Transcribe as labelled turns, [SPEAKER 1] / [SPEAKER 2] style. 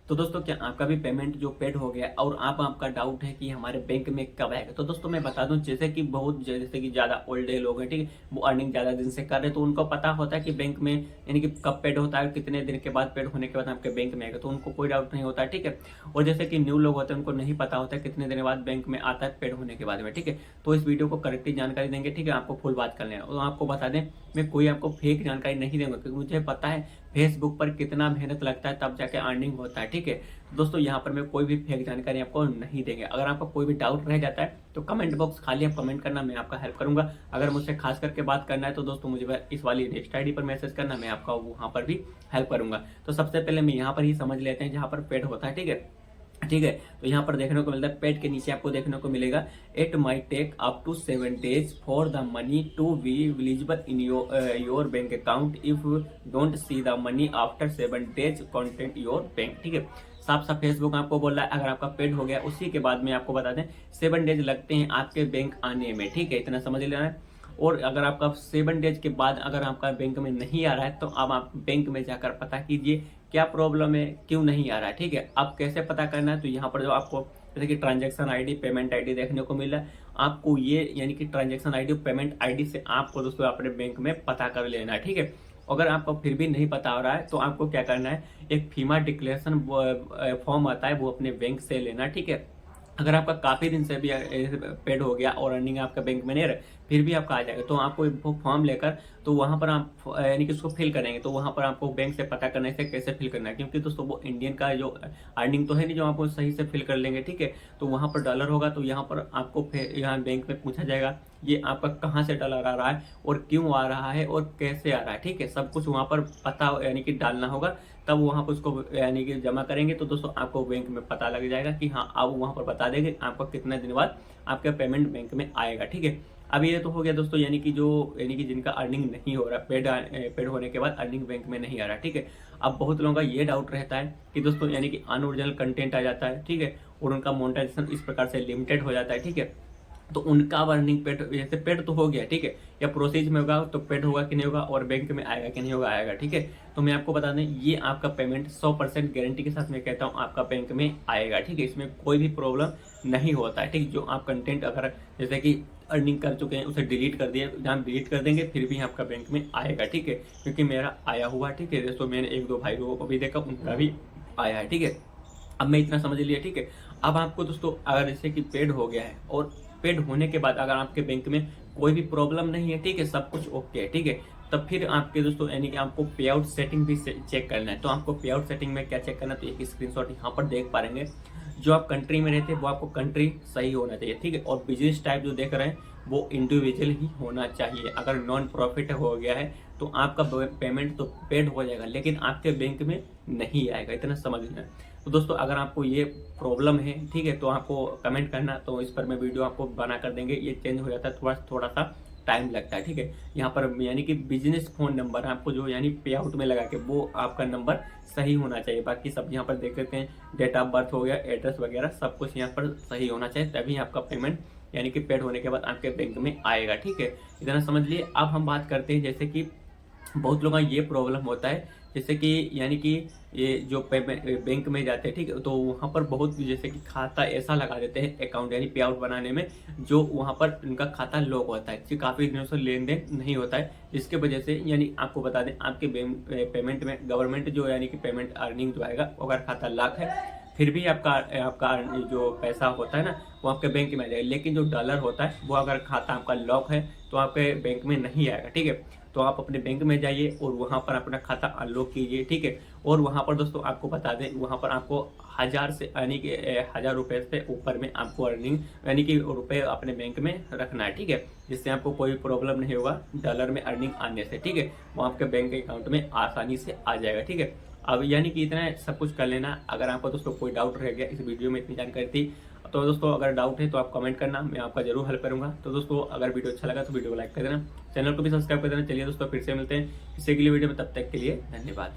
[SPEAKER 1] तो दोस्तों क्या आपका भी पेमेंट जो पेड हो गया और आपका डाउट है कि हमारे बैंक में कब आएगा, तो दोस्तों मैं बता दूं, जैसे कि ज़्यादा ओल्ड लोग हैं, ठीक है, वो अर्निंग ज़्यादा दिन से कर रहे हैं, तो उनको पता होता है कि बैंक में यानी कि कब पेड होता है, कितने दिन के बाद पेड होने के बाद आपके बैंक में आएगा, तो उनको कोई डाउट नहीं होता है, ठीक है। और जैसे कि न्यू लोग होते हैं, उनको नहीं पता होता है कितने दिन बाद बैंक में आता है पेड होने के बाद में, ठीक है। तो इस वीडियो को करेक्टली जानकारी देंगे, ठीक है, आपको फुल बात कर लेना। और आपको बता दें, मैं कोई आपको फेक जानकारी नहीं दूंगा, क्योंकि मुझे पता है फेसबुक पर कितना मेहनत लगता है तब जाके अर्निंग होता है, ठीक है। तो दोस्तों यहाँ पर मैं कोई भी फेक जानकारी आपको नहीं देंगे। अगर आपका कोई भी डाउट रह जाता है तो कमेंट बॉक्स खाली आप कमेंट करना, मैं आपका हेल्प करूंगा। अगर मुझसे खास करके बात करना है तो दोस्तों मुझे इस वाली नेक्स्ट आईडी पर मैसेज करना, मैं आपका वहां पर भी हेल्प करूंगा। तो सबसे पहले मैं यहाँ पर ही समझ लेते हैं जहाँ पर पेड होता है, ठीक है। ठीक है, तो यहाँ पर देखने को मिलता है, पेड के नीचे आपको देखने को मिलेगा, it might take up to 7 days for the money to be visible in your bank account if don't see the money after 7 days contact your bank, ठीक है। साफ साफ फेसबुक आपको बोल रहा है, अगर आपका पेड हो गया उसी के बाद में आपको बता दें 7 days लगते हैं आपके बैंक आने में, ठीक है, इतना समझ लेना है। और अगर आपका 7 days के बाद अगर आपका बैंक में नहीं आ रहा है तो अब आप बैंक में जाकर पता कीजिए क्या प्रॉब्लम है, क्यों नहीं आ रहा है, ठीक है। अब कैसे पता करना है, तो यहाँ पर जो आपको जैसे कि ट्रांजैक्शन आईडी, पेमेंट आईडी देखने को मिला है, आपको ये यानी कि ट्रांजैक्शन आईडी और पेमेंट आईडी से आपको दोस्तों अपने बैंक में पता कर लेना है, ठीक है। अगर आपको फिर भी नहीं पता हो रहा है तो आपको क्या करना है, एक फीमा डिक्लेरेशन फॉर्म आता है, वो अपने बैंक से लेना, ठीक है। अगर आपका काफी दिन से भी पेड हो गया और अर्निंग आपका बैंक में नहीं रहे, फिर भी आपका आ जाएगा, तो आपको वो फॉर्म लेकर तो वहां पर आप यानी कि उसको फिल करेंगे, तो वहां पर आपको बैंक से पता करने से कैसे फिल करना है, क्योंकि दोस्तों वो इंडियन का जो अर्निंग तो है नहीं जो आपको सही से फिल कर लेंगे, ठीक है। तो वहां पर डॉलर होगा, तो यहाँ पर आपको यहाँ बैंक में पूछा जाएगा ये आपका कहाँ से डॉलर आ रहा है और क्यों आ रहा है और कैसे आ रहा है, ठीक है। सब कुछ वहां पर पता यानी कि डालना होगा, तब वहां पर उसको यानी कि जमा करेंगे, तो दोस्तों आपको बैंक में पता लग जाएगा कि हाँ, आप वहां पर बता देंगे आपको कितने दिन बाद आपका पेमेंट बैंक में आएगा, ठीक है। अब ये तो हो गया दोस्तों, यानी कि जिनका अर्निंग नहीं हो रहा, पेड होने के बाद अर्निंग बैंक में नहीं आ रहा, ठीक है। अब बहुत लोगों का ये डाउट रहता है कि दोस्तों यानी कि अनओरिजिनल कंटेंट आ जाता है, ठीक है, और उनका मोनेटाइजेशन इस प्रकार से लिमिटेड हो जाता है, ठीक है। तो उनका अर्निंग पेड, जैसे पेड तो हो गया, ठीक है, या प्रोसेस में होगा तो पेड होगा कि नहीं होगा और बैंक में आएगा कि नहीं होगा, आएगा, ठीक है। तो मैं आपको बता दें, ये आपका पेमेंट 100% गारंटी के साथ मैं कहता हूँ आपका बैंक में आएगा, ठीक है। इसमें कोई भी प्रॉब्लम नहीं होता है, ठीक। जो आप कंटेंट अगर जैसे कि अर्निंग कर चुके हैं उसे डिलीट कर दिए, जहाँ डिलीट कर देंगे फिर भी आपका बैंक में आएगा, ठीक है, क्योंकि मेरा आया हुआ, ठीक है। दोस्तों मैंने एक दो भाई लोगों को भी देखा, उनका भी आया है, ठीक है। अब मैं इतना समझ लिया, ठीक है। अब आपको दोस्तों अगर जैसे कि पेड हो गया है और पेड होने के बाद अगर आपके बैंक में कोई भी प्रॉब्लम नहीं है, ठीक है, सब कुछ ओके है, ठीक है, तब फिर आपके दोस्तों यानी कि आपको पे आउट सेटिंग भी चेक करना है। तो आपको पे आउट सेटिंग में क्या चेक करना है, तो एक स्क्रीनशॉट यहाँ पर देख पाएंगे, जो आप कंट्री में रहते हैं वो आपको कंट्री सही होना चाहिए, ठीक है। और बिजनेस टाइप जो देख रहे हैं वो इंडिविजुअल ही होना चाहिए। अगर नॉन प्रॉफिट हो गया है तो आपका पेमेंट तो पेड हो जाएगा, लेकिन आपके बैंक में नहीं आएगा, इतना समझ लेना। तो दोस्तों अगर आपको ये प्रॉब्लम है, ठीक है, तो आपको कमेंट करना, तो इस पर मैं वीडियो आपको बना कर देंगे। ये चेंज हो जाता है, थोड़ा सा टाइम लगता है, ठीक है। यहाँ पर यानी कि बिजनेस फोन नंबर आपको जो यानी पे आउट में लगा के वो आपका नंबर सही होना चाहिए। बाकी सब यहाँ पर देख लेते हैं, डेट ऑफ बर्थ हो गया, एड्रेस वगैरह सब कुछ यहाँ पर सही होना चाहिए, तभी आपका पेमेंट यानी कि पेड होने के बाद आपके बैंक में आएगा, ठीक है। इतना समझ लिए। अब हम बात करते हैं, जैसे कि बहुत लोगों का ये प्रॉब्लम होता है, जैसे कि यानी कि ये जो पेमेंट बैंक में जाते हैं, ठीक है, तो वहाँ पर बहुत जैसे कि खाता ऐसा लगा देते हैं अकाउंट यानी पे आउट बनाने में, जो वहाँ पर उनका खाता लॉक होता है, काफ़ी दिनों से लेन देन नहीं होता है, जिसके वजह से यानी आपको बता दें आपके पेमेंट में गवर्नमेंट जो यानी कि पेमेंट अर्निंग जो आएगा, अगर खाता लॉक है फिर भी आपका आपका जो पैसा होता है ना वो आपके बैंक में आ जाएगा, लेकिन जो डॉलर होता है वो अगर खाता आपका लॉक है तो आपके बैंक में नहीं आएगा, ठीक है। तो आप अपने बैंक में जाइए और वहां पर अपना खाता अनलॉक कीजिए, ठीक है। और वहां पर दोस्तों आपको बता दें, वहां पर आपको 1000 से यानी कि 1000 रुपए से ऊपर में आपको अर्निंग यानी कि रुपए अपने बैंक में रखना है, ठीक है, जिससे आपको कोई प्रॉब्लम नहीं होगा डॉलर में अर्निंग आने से, ठीक है। वो आपके बैंक अकाउंट में आसानी से आ जाएगा, ठीक है। अब यानी कि इतना सब कुछ कर लेना। अगर आपको दोस्तों कोई डाउट रह गया, इस वीडियो में इतनी जानकारी थी, तो दोस्तों अगर डाउट है तो आप कमेंट करना, मैं आपका जरूर हेल्प करूंगा। तो दोस्तों अगर वीडियो अच्छा लगा तो वीडियो को लाइक कर देना, चैनल को भी सब्सक्राइब कर देना। चलिए दोस्तों फिर से मिलते हैं किसी के लिए वीडियो में, तब तक के लिए धन्यवाद।